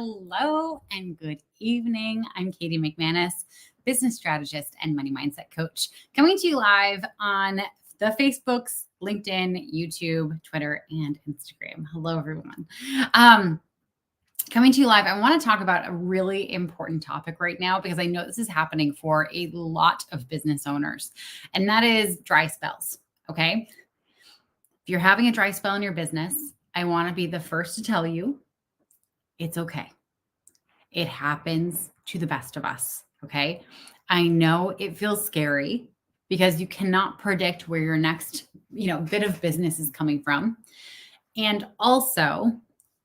Hello and good evening. I'm Katie McManus, business strategist and money mindset coach, coming to you live on the Facebooks, LinkedIn, YouTube, Twitter, and Instagram. Hello, everyone. Coming to you live, I want to talk about a really important topic right now because I know this is happening for a lot of business owners, and that is dry spells. Okay. If you're having a dry spell in your business, I want to be the first to tell you it's okay. It happens to the best of us. Okay. I know it feels scary because you cannot predict where your next, bit of business is coming from. And also,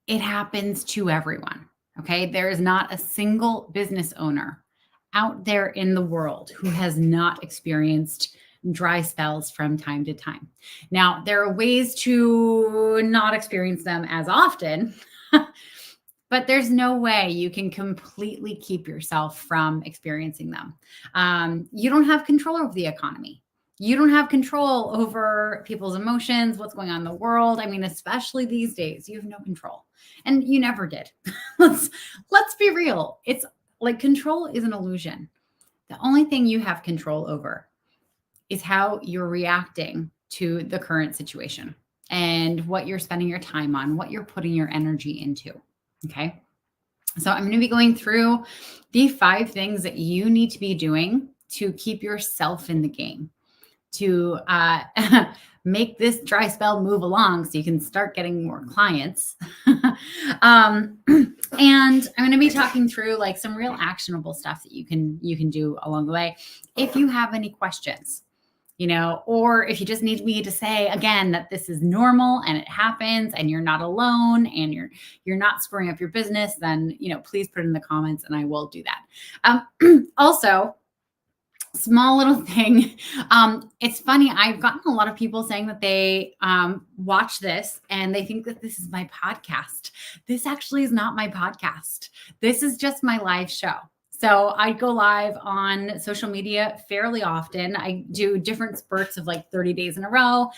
it happens to everyone. Okay. There is not a single business owner out there in the world who has not experienced dry spells from time to time. Now, there are ways to not experience them as often, but there's no way you can completely keep yourself from experiencing them. You don't have control over the economy. You don't have control over people's emotions, what's going on in the world. I mean, especially these days, you have no control, and you never did. Let's be real. It's like control is an illusion. The only thing you have control over is how you're reacting to the current situation and what you're spending your time on, what you're putting your energy into. Okay. So I'm going to be going through the 5 things that you need to be doing to keep yourself in the game, to make this dry spell move along so you can start getting more clients. And I'm going to be talking through like some real actionable stuff that you can do along the way. If you have any questions, or if you just need me to say again that this is normal and it happens and you're not alone and you're not screwing up your business, then, please put it in the comments and I will do that. Also, small little thing. It's funny. I've gotten a lot of people saying that they watch this and they think that this is my podcast. This actually is not my podcast. This is just my live show. So I go live on social media fairly often. I do different spurts of like 30 days in a row.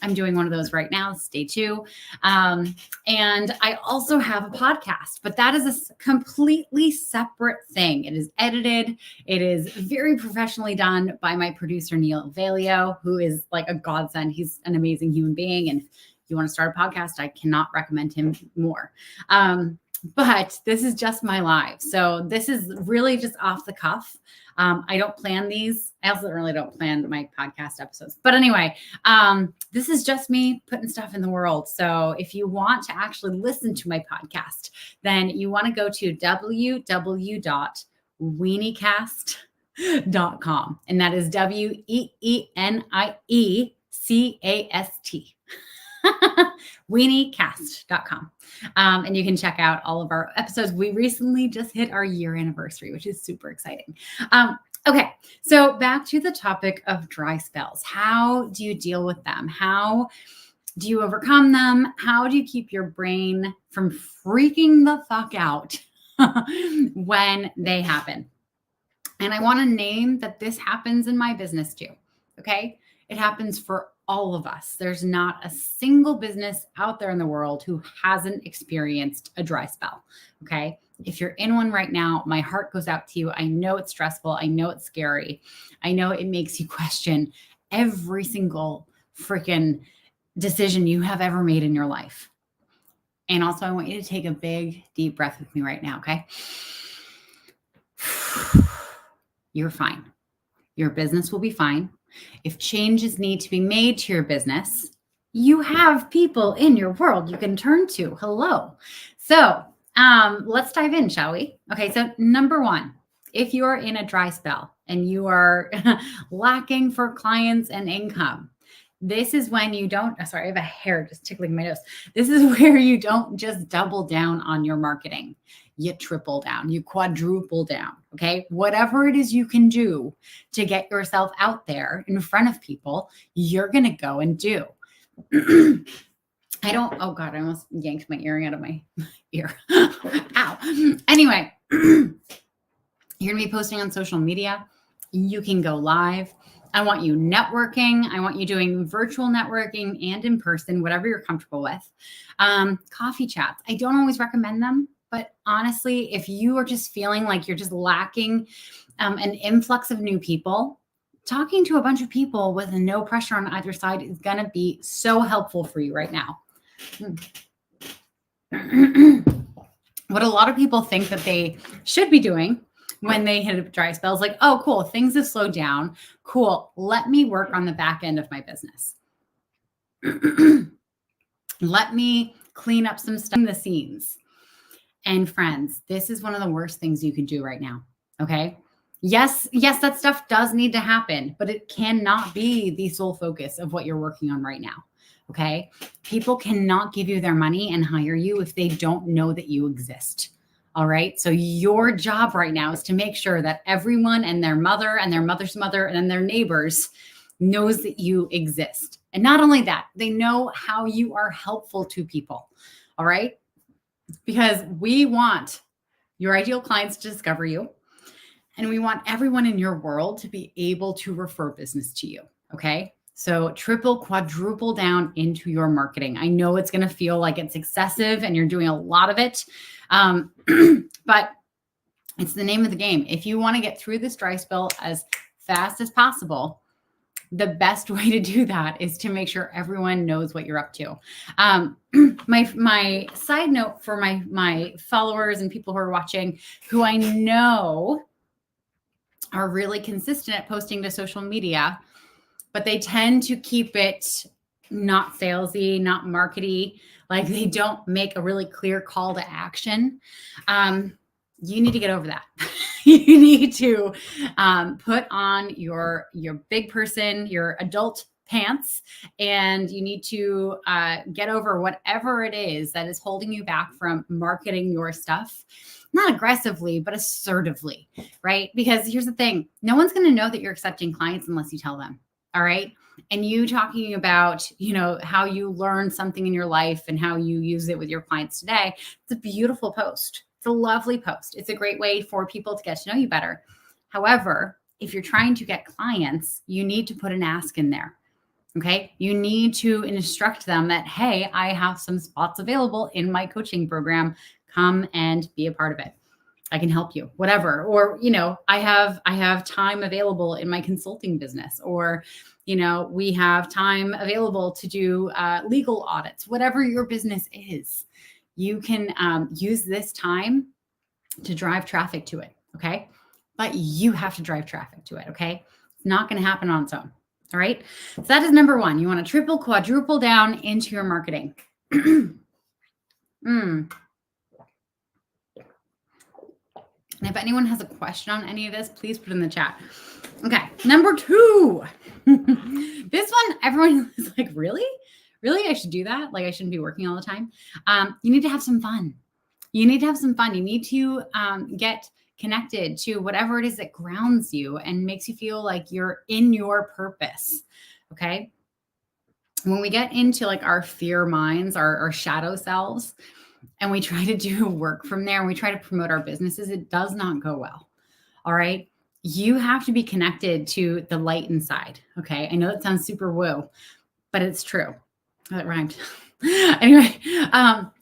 I'm doing one of those right now. Stay tuned. And I also have a podcast, but that is a completely separate thing. It is edited. It is very professionally done by my producer, Neil Valio, who is like a godsend. He's an amazing human being. And if you want to start a podcast, I cannot recommend him more. But this is just my live. So this is really just off the cuff. I don't plan these. I also really don't plan my podcast episodes. But anyway, this is just me putting stuff in the world. So if you want to actually listen to my podcast, then you want to go to www.weenicast.com. And that is WEENIECAST. Weenicast.com. And you can check out all of our episodes. We recently just hit our year anniversary, which is super exciting. Okay, so back to the topic of dry spells. How do you deal with them? How do you overcome them? How do you keep your brain from freaking the fuck out when they happen? And I want to name that this happens in my business too. Okay, it happens for all of us. There's not a single business out there in the world who hasn't experienced a dry spell. Okay. If you're in one right now, my heart goes out to you. I know it's stressful. I know it's scary. I know it makes you question every single freaking decision you have ever made in your life. And also, I want you to take a big, deep breath with me right now. Okay. You're fine. Your business will be fine. If changes need to be made to your business, you have people in your world you can turn to. Hello. So let's dive in, shall we? Okay, so number 1, if you're in a dry spell and you are lacking for clients and income, this is when you don't, sorry, I have a hair just tickling my nose. This is where you don't just double down on your marketing. You triple down, you quadruple down, okay? Whatever it is you can do to get yourself out there in front of people, you're going to go and do. Oh God, I almost yanked my earring out of my ear. Ow. Anyway, you're going to be posting on social media. You can go live. I want you networking. I want you doing virtual networking and in person, whatever you're comfortable with. Coffee chats. I don't always recommend them But honestly, if you are just feeling like you're just lacking an influx of new people, talking to a bunch of people with no pressure on either side is going to be so helpful for you right now. What a lot of people think that they should be doing when they hit a dry spell is like, oh, cool, things have slowed down. Cool, let me work on the back end of my business. Let me clean up some stuff in the scenes. And friends, this is one of the worst things you can do right now. Okay. Yes, that stuff does need to happen, but it cannot be the sole focus of what you're working on right now. Okay. People cannot give you their money and hire you if they don't know that you exist. All right. So your job right now is to make sure that everyone and their mother and their mother's mother and their neighbors knows that you exist. And not only that, they know how you are helpful to people. All right. Because we want your ideal clients to discover you. And we want everyone in your world to be able to refer business to you. Okay. So triple, quadruple down into your marketing. I know it's going to feel like it's excessive and you're doing a lot of it. But it's the name of the game. If you want to get through this dry spell as fast as possible, the best way to do that is to make sure everyone knows what you're up to. My side note for my followers and people who are watching, who I know are really consistent at posting to social media, but they tend to keep it not salesy, not markety, like they don't make a really clear call to action. You need to get over that. You need to put on your big person, your adult pants, and you need to get over whatever it is that is holding you back from marketing your stuff, not aggressively, but assertively, right? Because here's the thing, no one's going to know that you're accepting clients unless you tell them. All right. And you talking about, how you learn something in your life and how you use it with your clients today. It's a beautiful post. It's a lovely post. It's a great way for people to get to know you better. However, if you're trying to get clients, you need to put an ask in there. Okay. You need to instruct them that, hey, I have some spots available in my coaching program. Come and be a part of it. I can help you, whatever. Or, I have time available in my consulting business, or, we have time available to do legal audits, whatever your business is. You can use this time to drive traffic to it. Okay. But you have to drive traffic to it. Okay. It's not going to happen on its own. All right. So that is number one. You want to triple, quadruple down into your marketing. And if anyone has a question on any of this, please put it in the chat. Okay. Number two. This one, everyone is like, really? Really? I should do that? Like I shouldn't be working all the time. You need to have some fun. You need to have some fun. You need to get connected to whatever it is that grounds you and makes you feel like you're in your purpose. Okay. When we get into like our fear minds, our shadow selves, and we try to do work from there and we try to promote our businesses, it does not go well. All right. You have to be connected to the light inside. Okay. I know that sounds super woo, but it's true. That rhymed. Anyway,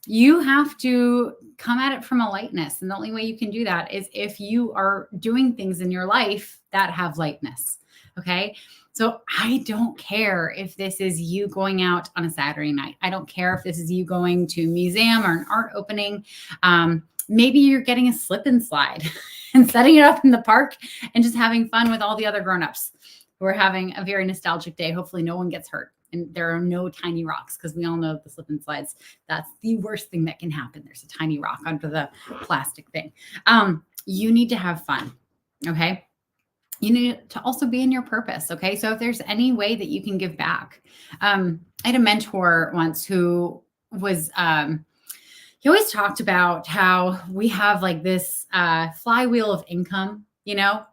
you have to come at it from a lightness. And the only way you can do that is if you are doing things in your life that have lightness. Okay. So I don't care if this is you going out on a Saturday night. I don't care if this is you going to a museum or an art opening. Maybe you're getting a slip and slide and setting it up in the park and just having fun with all the other grownups who are having a very nostalgic day. Hopefully no one gets hurt. And there are no tiny rocks because we all know the slip and slides. That's the worst thing that can happen. There's a tiny rock under the plastic thing. You need to have fun. Okay. You need to also be in your purpose. Okay. So if there's any way that you can give back, I had a mentor once who was, he always talked about how we have like this flywheel of income,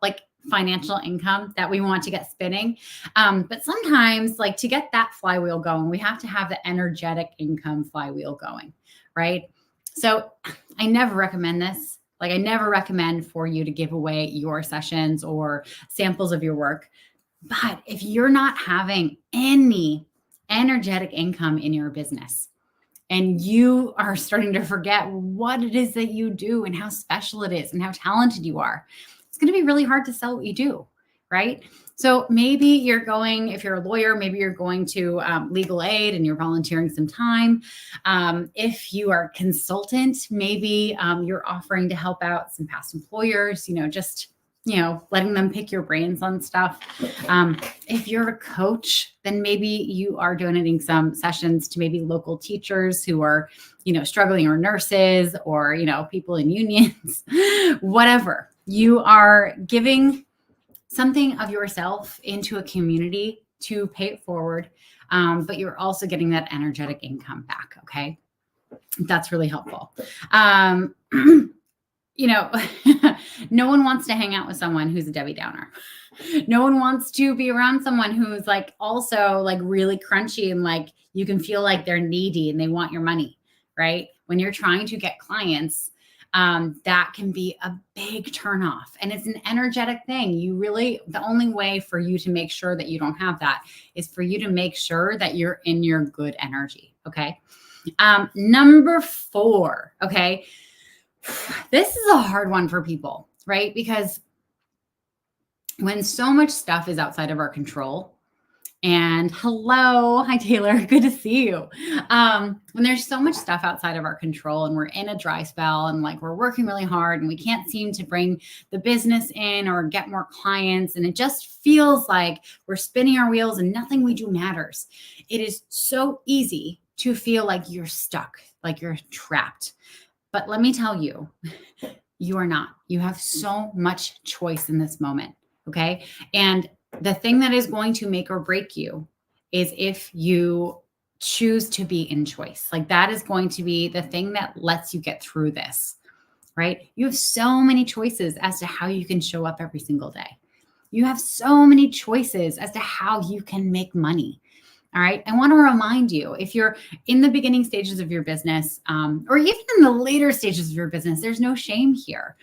like financial income that we want to get spinning. But sometimes like to get that flywheel going, we have to have the energetic income flywheel going. Right. So I never recommend this. Like I never recommend for you to give away your sessions or samples of your work. But if you're not having any energetic income in your business, and you are starting to forget what it is that you do and how special it is and how talented you are, it's going to be really hard to sell what you do, right? So maybe you're going, if you're a lawyer, maybe you're going to legal aid and you're volunteering some time. If you are a consultant, maybe you're offering to help out some past employers, just letting them pick your brains on stuff. If you're a coach, then maybe you are donating some sessions to maybe local teachers who are, struggling, or nurses, or, people in unions, whatever. You are giving something of yourself into a community to pay it forward. But you're also getting that energetic income back. Okay. That's really helpful. No one wants to hang out with someone who's a Debbie Downer. No one wants to be around someone who's like also like really crunchy and like you can feel like they're needy and they want your money, right? When you're trying to get clients, that can be a big turnoff, and it's an energetic thing. The only way for you to make sure that you don't have that is for you to make sure that you're in your good energy. Okay. Number 4. Okay. This is a hard one for people, right? Because when so much stuff is outside of our control, and hello, hi Taylor, good to see you. When there's so much stuff outside of our control and we're in a dry spell and like we're working really hard and we can't seem to bring the business in or get more clients, and it just feels like we're spinning our wheels and nothing we do matters, it is so easy to feel like you're stuck, like you're trapped. But let me tell you, you are not. You have so much choice in this moment. Okay. And the thing that is going to make or break you is if you choose to be in choice. Like that is going to be the thing that lets you get through this, right? You have so many choices as to how you can show up every single day. You have so many choices as to how you can make money. All right. I want to remind you, if you're in the beginning stages of your business, or even in the later stages of your business, there's no shame here.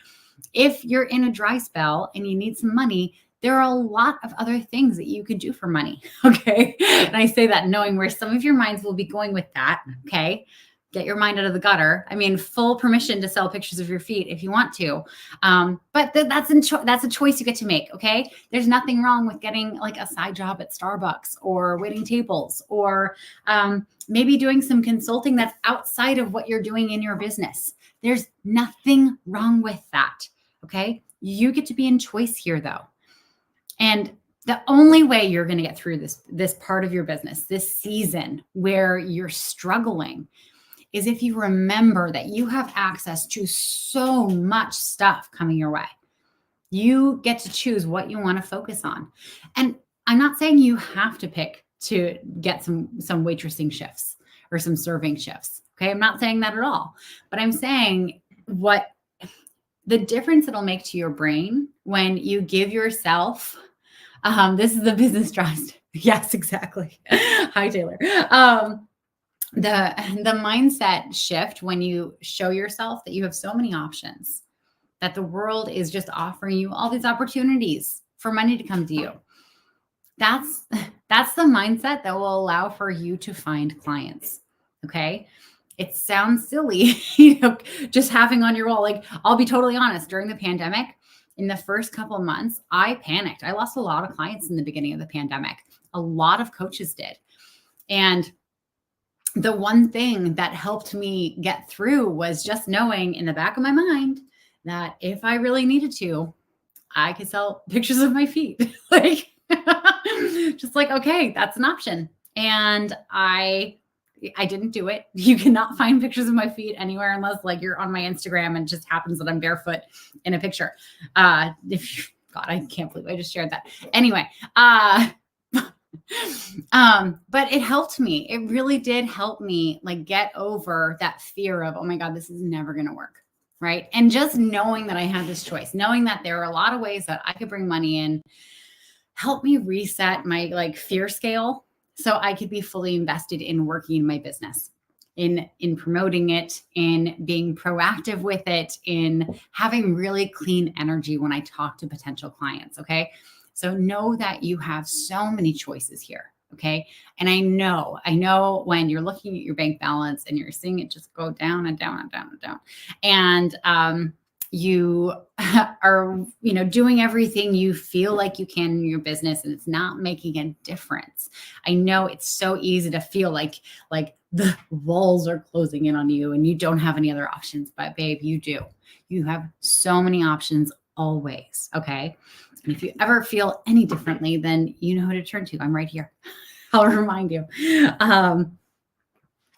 If you're in a dry spell and you need some money, there are a lot of other things that you could do for money. Okay. And I say that knowing where some of your minds will be going with that. Okay. Get your mind out of the gutter. I mean, full permission to sell pictures of your feet if you want to. But that's a choice you get to make. Okay. There's nothing wrong with getting like a side job at Starbucks or waiting tables, or maybe doing some consulting that's outside of what you're doing in your business. There's nothing wrong with that. Okay. You get to be in choice here though. And the only way you're going to get through this part of your business, this season where you're struggling, is if you remember that you have access to so much stuff coming your way. You get to choose what you want to focus on. And I'm not saying you have to pick to get some waitressing shifts or some serving shifts. Okay. I'm not saying that at all, but I'm saying what the difference it'll make to your brain when you give yourself, this is the business trust. Yes, exactly. Hi, Taylor. The mindset shift when you show yourself that you have so many options, that the world is just offering you all these opportunities for money to come to you. That's the mindset that will allow for you to find clients. Okay. It sounds silly, just having on your wall. Like, I'll be totally honest, during the pandemic, in the first couple of months, I panicked. I lost a lot of clients in the beginning of the pandemic. A lot of coaches did. And the one thing that helped me get through was just knowing in the back of my mind that if I really needed to, I could sell pictures of my feet. Like, just like, okay, that's an option. And I didn't do it. You cannot find pictures of my feet anywhere unless like you're on my Instagram and it just happens that I'm barefoot in a picture. God, I can't believe I just shared that. Anyway, but it helped me. It really did help me like get over that fear of, oh my God, this is never going to work. Right. And just knowing that I had this choice, knowing that there are a lot of ways that I could bring money in, helped me reset my like fear scale so I could be fully invested in working in my business, in promoting it, in being proactive with it, in having really clean energy when I talk to potential clients. Okay. So know that you have so many choices here. Okay. And I know when you're looking at your bank balance and you're seeing it just go down and down and down and down. And you are, doing everything you feel like you can in your business and it's not making a difference. I know it's so easy to feel like the walls are closing in on you and you don't have any other options, but babe, you do. You have so many options always. Okay. And if you ever feel any differently, then you know who to turn to. I'm right here. I'll remind you.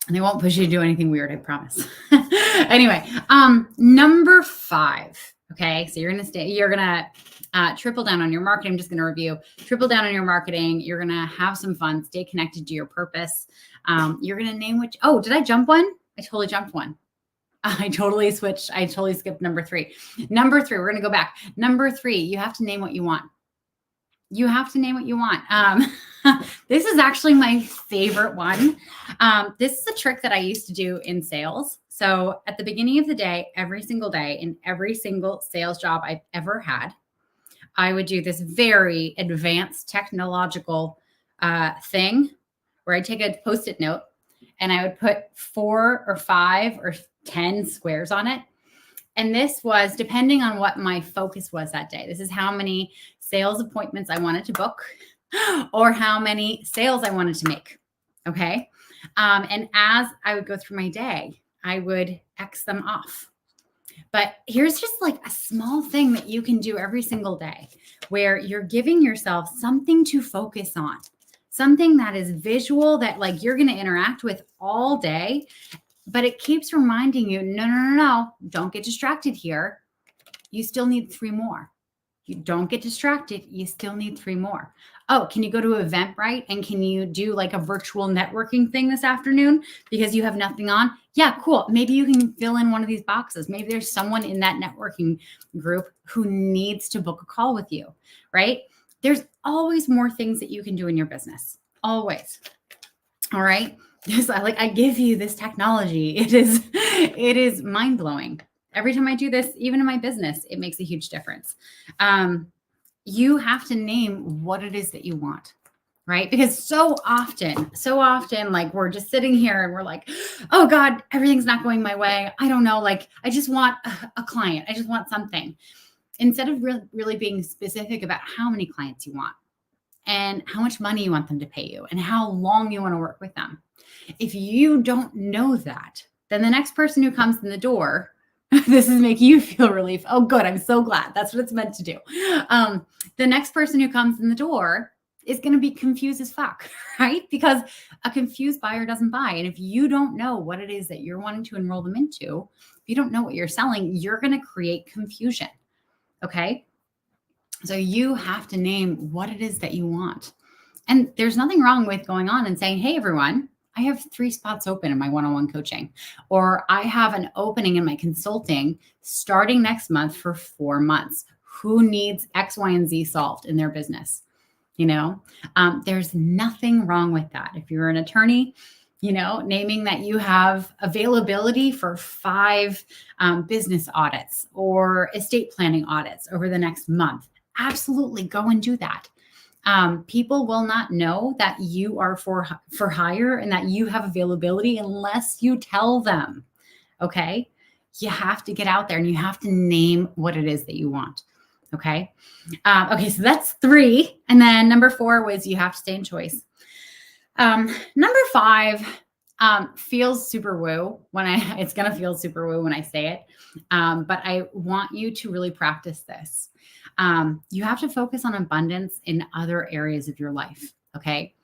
And I won't push you to do anything weird, I promise. Anyway, number 5. Okay. So you're going to triple down on your marketing. I'm just going to review. Triple down on your marketing. You're going to have some fun. Stay connected to your purpose. You're going to name did I jump one? I totally jumped one. I totally switched. I totally skipped number 3. Number 3, we're going to go back. Number 3, you have to name what you want. You have to name what you want. This is actually my favorite one. This is a trick that I used to do in sales. So at the beginning of the day, every single day, in every single sales job I've ever had, I would do this very advanced technological thing where I take a Post-it note and I would put 4 or 5 or 10 squares on it. And this was depending on what my focus was that day. This is how many sales appointments I wanted to book or how many sales I wanted to make. Okay. And as I would go through my day, I would X them off. But here's just like a small thing that you can do every single day where you're giving yourself something to focus on, something that is visual that like you're going to interact with all day. But it keeps reminding you, no, don't get distracted here. You still need 3 more. You don't get distracted. You still need 3 more. Oh, can you go to Eventbrite and can you do like a virtual networking thing this afternoon because you have nothing on? Yeah, cool. Maybe you can fill in one of these boxes. Maybe there's someone in that networking group who needs to book a call with you, right? There's always more things that you can do in your business. Always. All right. Just I give you this technology. It is mind blowing. Every time I do this, even in my business, it makes a huge difference. You have to name what it is that you want, right? Because so often, like we're just sitting here and we're like, oh God, everything's not going my way. I don't know. Like, I just want a client. I just want something. Instead of really being specific about how many clients you want and how much money you want them to pay you and how long you want to work with them. If you don't know that, then the next person who comes in the door, this is making you feel relief. Oh, good. I'm so glad. That's what it's meant to do. The next person who comes in the door is going to be confused as fuck, right? Because a confused buyer doesn't buy. And if you don't know what it is that you're wanting to enroll them into, if you don't know what you're selling, you're going to create confusion. Okay. So you have to name what it is that you want. And there's nothing wrong with going on and saying, hey, everyone, I have 3 spots open in my one-on-one coaching, or I have an opening in my consulting starting next month for 4 months. Who needs X, Y, and Z solved in their business? There's nothing wrong with that. If you're an attorney, naming that you have availability for 5 business audits or estate planning audits over the next month, absolutely go and do that. People will not know that you are for hire and that you have availability unless you tell them. Okay. You have to get out there and you have to name what it is that you want. Okay. Okay. So that's 3. And then number 4 was you have to stay in choice. Number 5 feels super woo it's going to feel super woo when I say it. But I want you to really practice this. You have to focus on abundance in other areas of your life. Okay.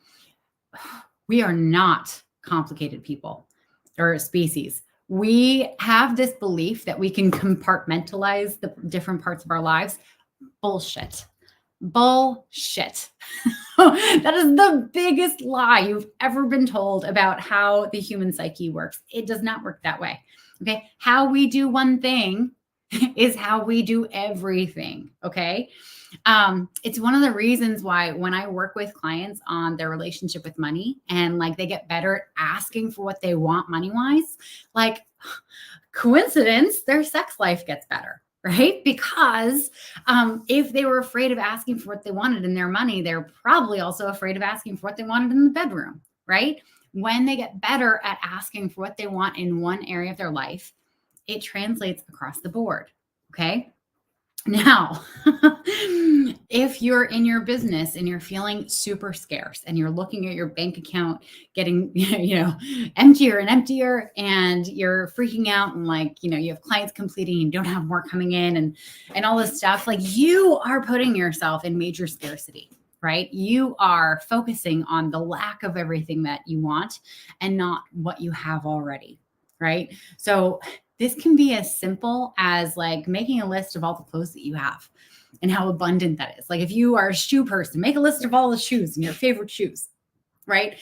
We are not complicated people or species. We have this belief that we can compartmentalize the different parts of our lives. Bullshit. That is the biggest lie you've ever been told about how the human psyche works. It does not work that way. Okay. How we do one thing is how we do everything. Okay. It's one of the reasons why when I work with clients on their relationship with money and like they get better at asking for what they want money wise, like coincidence, their sex life gets better. right? Because if they were afraid of asking for what they wanted in their money, they're probably also afraid of asking for what they wanted in the bedroom, right? When they get better at asking for what they want in one area of their life, it translates across the board. Okay. Now, if you're in your business and you're feeling super scarce and you're looking at your bank account getting, emptier and emptier, and you're freaking out and like, you have clients completing and don't have more coming in and all this stuff, like you are putting yourself in major scarcity, right? You are focusing on the lack of everything that you want and not what you have already, right? So this can be as simple as like making a list of all the clothes that you have and how abundant that is. Like if you are a shoe person, make a list of all the shoes and your favorite shoes, right?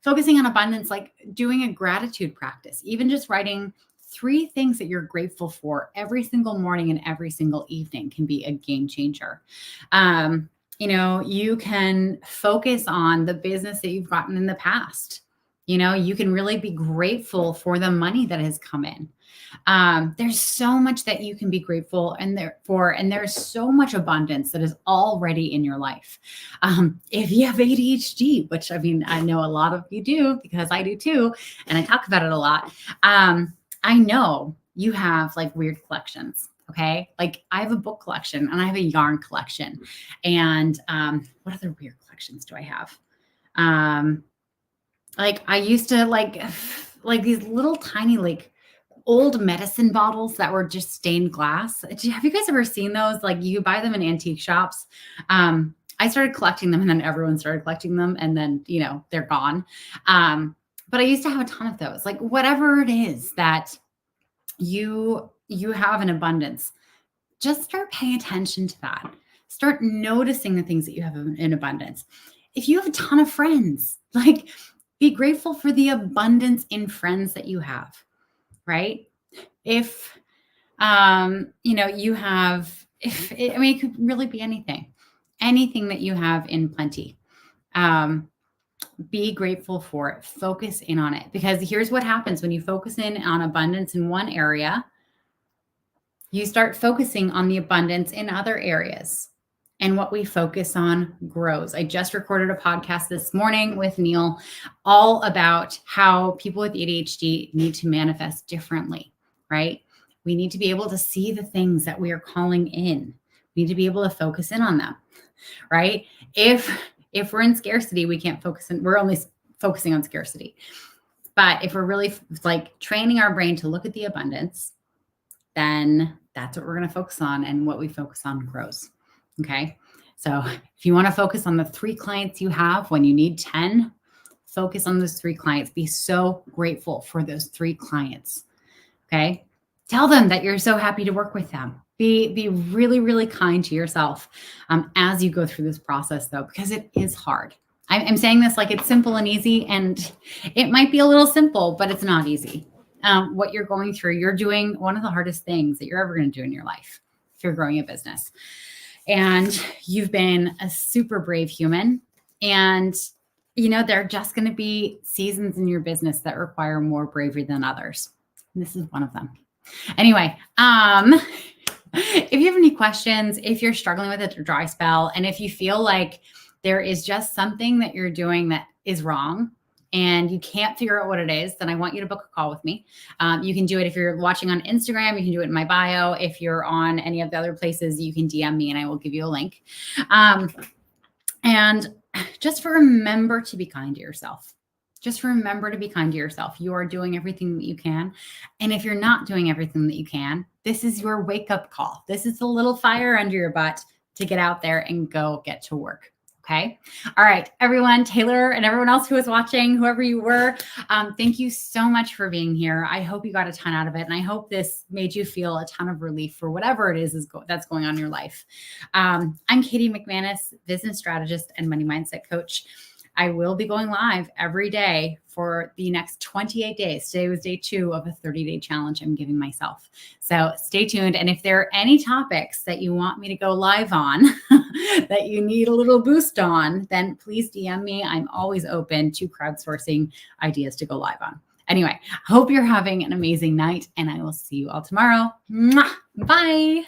Focusing on abundance, like doing a gratitude practice, even just writing 3 things that you're grateful for every single morning and every single evening can be a game changer. You can focus on the business that you've gotten in the past. You can really be grateful for the money that has come in. There's so much that you can be grateful and there's so much abundance that is already in your life. If you have ADHD, which I know a lot of you do because I do too, and I talk about it a lot. I know you have like weird collections. Okay. Like I have a book collection and I have a yarn collection. And what other weird collections do I have? Like I used to like these little tiny like old medicine bottles that were just stained glass. Have you guys ever seen those? Like you buy them in antique shops. I started collecting them and then everyone started collecting them and then, they're gone. But I used to have a ton of those. Like whatever it is that you have in abundance, just start paying attention to that. Start noticing the things that you have in abundance. If you have a ton of friends, like be grateful for the abundance in friends that you have, right? If, you have, it could really be anything that you have in plenty. Be grateful for it. Focus in on it, because here's what happens when you focus in on abundance in one area, you start focusing on the abundance in other areas. And what we focus on grows. I just recorded a podcast this morning with Neil all about how people with ADHD need to manifest differently, right? We need to be able to see the things that we are calling in. We need to be able to focus in on them, right? If we're in scarcity, we can't focus in, we're only focusing on scarcity. But if we're really like training our brain to look at the abundance, then that's what we're going to focus on, and what we focus on grows. Okay. So if you want to focus on the 3 clients you have when you need 10, focus on those 3 clients. Be so grateful for those 3 clients. Okay. Tell them that you're so happy to work with them. Be really, really kind to yourself as you go through this process though, because it is hard. I'm saying this like it's simple and easy, and it might be a little simple, but it's not easy. What you're going through, you're doing one of the hardest things that you're ever going to do in your life if you're growing a business. And you've been a super brave human. And, there are just going to be seasons in your business that require more bravery than others. And this is one of them. Anyway, if you have any questions, if you're struggling with a dry spell, and if you feel like there is just something that you're doing that is wrong, and you can't figure out what it is, then I want you to book a call with me. You can do it if you're watching on Instagram. You can do it in my bio. If you're on any of the other places, you can DM me and I will give you a link. And just remember to be kind to yourself. Just remember to be kind to yourself. You are doing everything that you can. And if you're not doing everything that you can, this is your wake-up call. This is the little fire under your butt to get out there and go get to work. Okay. All right, everyone, Taylor and everyone else who is watching, whoever you were, thank you so much for being here. I hope you got a ton out of it. And I hope this made you feel a ton of relief for whatever it is that's going on in your life. I'm Katie McManus, business strategist and money mindset coach. I will be going live every day for the next 28 days. Today was day 2 of a 30-day challenge I'm giving myself. So stay tuned. And if there are any topics that you want me to go live on, that you need a little boost on, then please DM me. I'm always open to crowdsourcing ideas to go live on. Anyway, hope you're having an amazing night, and I will see you all tomorrow. Mwah! Bye.